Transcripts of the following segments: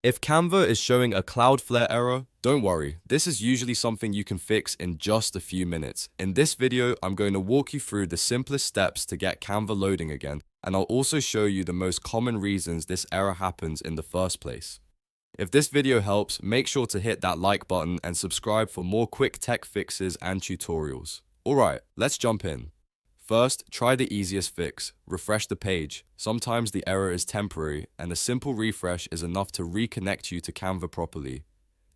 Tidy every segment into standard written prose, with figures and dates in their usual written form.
If Canva is showing a Cloudflare error, don't worry, this is usually something you can fix in just a few minutes. In this video, I'm going to walk you through the simplest steps to get Canva loading again, and I'll also show you the most common reasons this error happens in the first place. If this video helps, make sure to hit that like button and subscribe for more quick tech fixes and tutorials. Alright, let's jump in. First, try the easiest fix. Refresh the page. Sometimes the error is temporary, and a simple refresh is enough to reconnect you to Canva properly.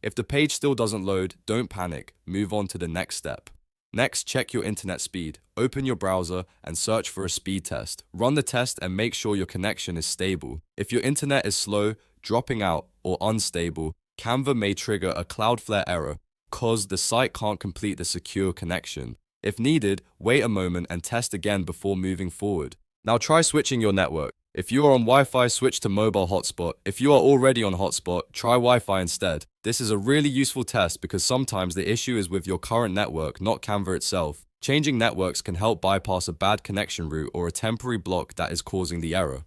If the page still doesn't load, don't panic. Move on to the next step. Next, check your internet speed. Open your browser and search for a speed test. Run the test and make sure your connection is stable. If your internet is slow, dropping out, or unstable, Canva may trigger a Cloudflare error because the site can't complete the secure connection. If needed, wait a moment and test again before moving forward. Now try switching your network. If you are on Wi-Fi, switch to mobile hotspot. If you are already on hotspot, try Wi-Fi instead. This is a really useful test because sometimes the issue is with your current network, not Canva itself. Changing networks can help bypass a bad connection route or a temporary block that is causing the error.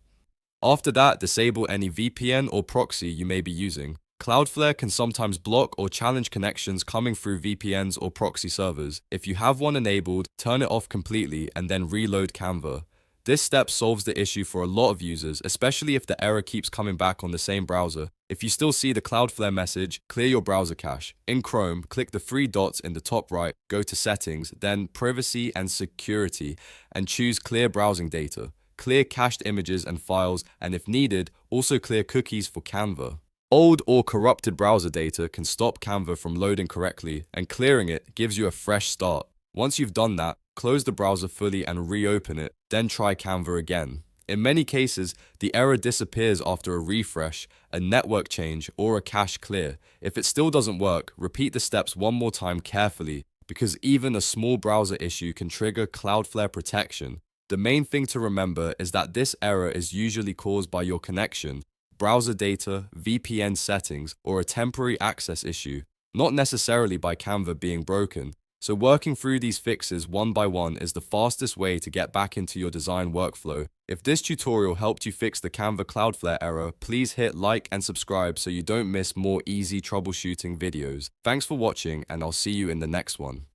After that, disable any VPN or proxy you may be using. Cloudflare can sometimes block or challenge connections coming through VPNs or proxy servers. If you have one enabled, turn it off completely and then reload Canva. This step solves the issue for a lot of users, especially if the error keeps coming back on the same browser. If you still see the Cloudflare message, clear your browser cache. In Chrome, click the three dots in the top right, go to Settings, then Privacy and Security, and choose Clear Browsing Data. Clear cached images and files, and if needed, also clear cookies for Canva. Old or corrupted browser data can stop Canva from loading correctly, and clearing it gives you a fresh start. Once you've done that, close the browser fully and reopen it, then try Canva again. In many cases, the error disappears after a refresh, a network change, or a cache clear. If it still doesn't work, repeat the steps one more time carefully, because even a small browser issue can trigger Cloudflare protection. The main thing to remember is that this error is usually caused by your connection, browser data, VPN settings, or a temporary access issue, not necessarily by Canva being broken. So working through these fixes one by one is the fastest way to get back into your design workflow. If this tutorial helped you fix the Canva Cloudflare error, please hit like and subscribe so you don't miss more easy troubleshooting videos. Thanks for watching, and I'll see you in the next one.